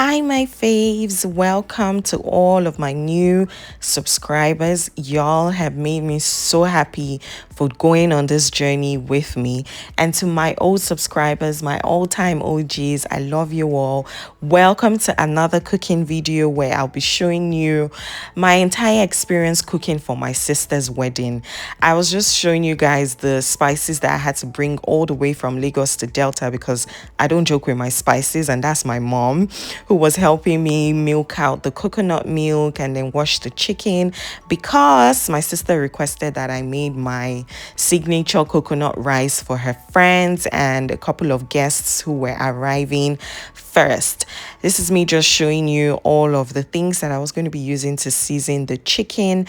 Hi, my faves. Welcome to all of my new subscribers. Y'all have made me so happy for going on this journey with me. And to my old subscribers, my all-time OGs, I love you all. Welcome to another cooking video where I'll be showing you my entire experience cooking for my sister's wedding. I was just showing you guys the spices that I had to bring all the way from Lagos to Delta because I don't joke with my spices, and that's my mom who was helping me milk out the coconut milk and then wash the chicken because my sister requested that I made my signature coconut rice for her friends and a couple of guests who were arriving first. This is me just showing you all of the things that I was going to be using to season the chicken,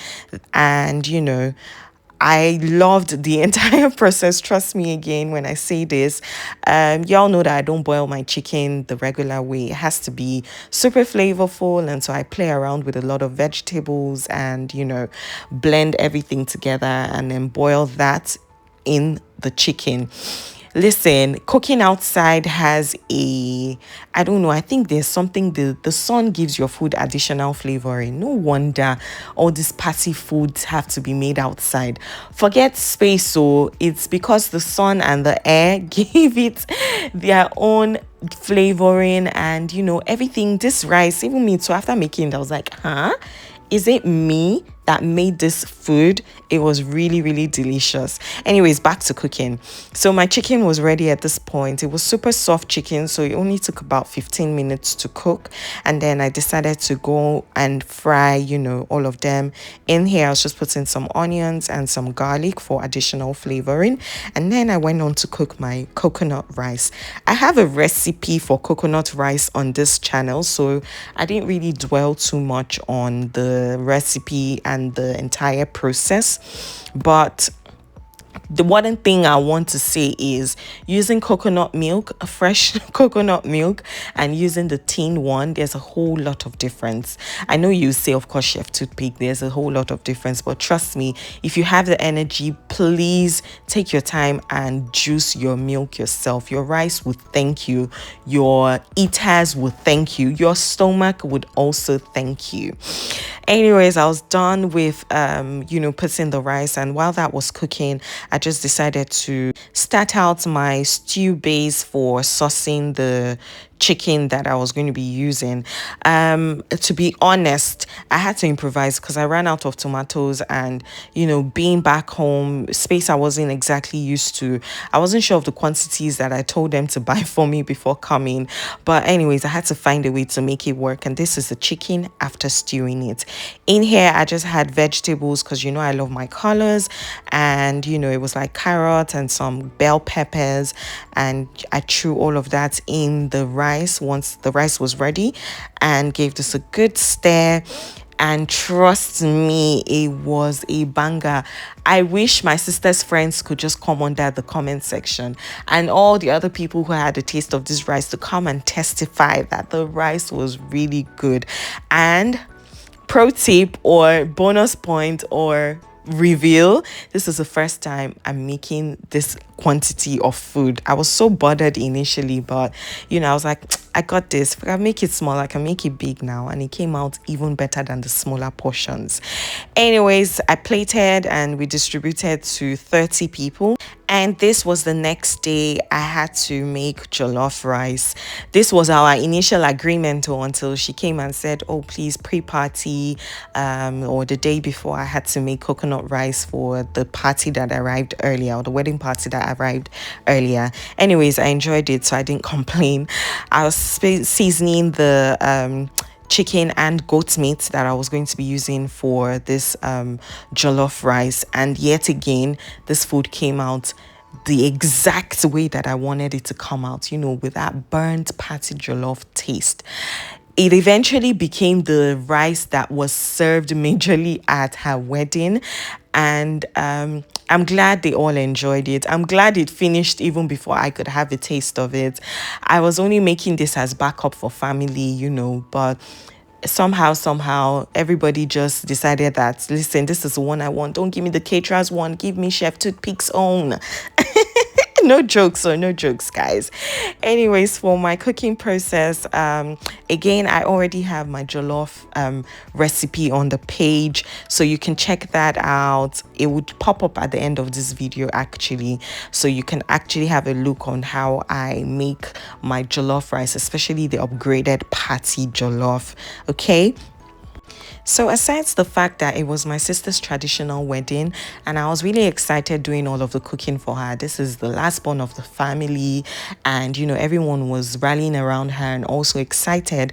and I loved the entire process. Trust me again when I say this. Y'all know that I don't boil my chicken the regular way. It has to be super flavorful. And so I play around with a lot of vegetables and, blend everything together and then boil that in the chicken. Listen, cooking outside has I don't know, I think there's something, the sun gives your food additional flavoring. No wonder all these party foods have to be made outside. Forget space, so it's because the sun and the air give it their own flavoring and everything. This rice, even me too, after making it, I was like, is it me that made this food? It was really, really delicious. Anyways, back to cooking. So my chicken was ready at this point. It was super soft chicken, so it only took about 15 minutes to cook. And then I decided to go and fry, all of them. In here, I was just putting some onions and some garlic for additional flavoring. And then I went on to cook my coconut rice. I have a recipe for coconut rice on this channel, so I didn't really dwell too much on the recipe and the entire process, but the one thing I want to say is using coconut milk, a fresh coconut milk, and using the tin one, there's a whole lot of difference. I know you say, of course, Chef Toothpick, there's a whole lot of difference, but trust me, if you have the energy, please take your time and juice your milk yourself. Your rice would thank you. Your eaters would thank you. Your stomach would also thank you. Anyways, I was done with putting the rice, and while that was cooking, I just decided to start out my stew base for saucing the chicken that I was going to be using. To be honest, I had to improvise because I ran out of tomatoes, and being back home, space I wasn't exactly used to. I wasn't sure of the quantities that I told them to buy for me before coming, but anyways, I had to find a way to make it work. And this is the chicken after stewing it. In here, I just had vegetables because I love my colors, and it was like carrot and some bell peppers, and I threw all of that in the rice once the rice was ready and gave this a good stir. And trust me, it was a banger. I wish my sister's friends could just come under the comment section and all the other people who had a taste of this rice to come and testify that the rice was really good. And pro tip or bonus point or reveal, this is the first time I'm making this quantity of food. I was so bothered initially, but I was like, I got this. If I can make it small, I can make it big now. And it came out even better than the smaller portions. Anyways, I plated and we distributed to 30 people. And this was the next day. I had to make jollof rice. This was our initial agreement until she came and said, oh, please, pre-party or the day before, I had to make coconut rice for the party that arrived earlier, or the wedding party that arrived earlier. Anyways, I enjoyed it, so I didn't complain. I was seasoning the chicken and goat meat that I was going to be using for this jollof rice, and yet again this food came out the exact way that I wanted it to come out, with that burnt patty jollof taste. It eventually became the rice that was served majorly at her wedding, and I'm glad they all enjoyed it. I'm glad it finished even before I could have a taste of it. I was only making this as backup for family, but somehow everybody just decided that, listen, this is the one I want. Don't give me the caterer's one, give me Chef Toothpick's own. No jokes or no jokes, guys. Anyways, for my cooking process, again, I already have my jollof recipe on the page, so you can check that out. It would pop up at the end of this video actually, so you can actually have a look on how I make my jollof rice, especially the upgraded patty jollof. Okay. So, aside the fact that it was my sister's traditional wedding and I was really excited doing all of the cooking for her, this is the last born of the family, and everyone was rallying around her and also excited.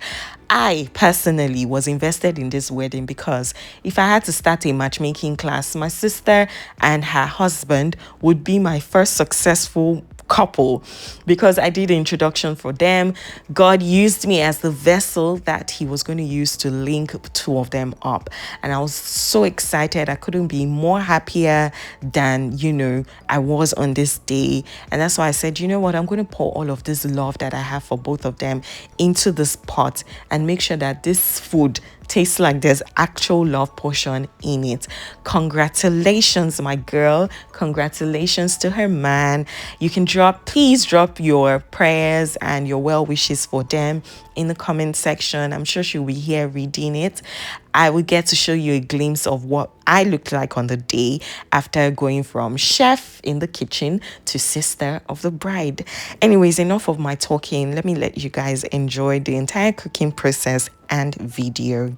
I personally was invested in this wedding because if I had to start a matchmaking class, my sister and her husband would be my first successful couple because I did the introduction for them. God used me as the vessel that he was going to use to link two of them up, and I was so excited. I couldn't be more happier than I was on this day. And that's why I said, you know what, I'm going to pour all of this love that I have for both of them into this pot and make sure that this food tastes like there's actual love portion in it. Congratulations, my girl. Congratulations to her man. You can please drop your prayers and your well wishes for them in the comment section. I'm sure she'll be here reading it. I will get to show you a glimpse of what I looked like on the day after going from chef in the kitchen to sister of the bride. Anyways, enough of my talking. Let me let you guys enjoy the entire cooking process and video.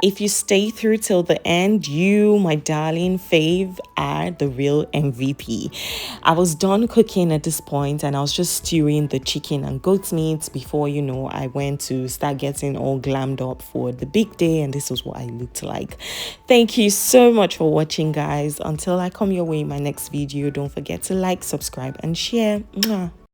If you stay through till the end, you, my darling fave, are the real MVP. I was done cooking at this point and I was just stewing the chicken and goat meat before, I went to start getting all glammed up for the big day, and this was what I looked like. Thank you so much for watching, guys. Until I come your way in my next video, don't forget to like, subscribe, and share. Mwah.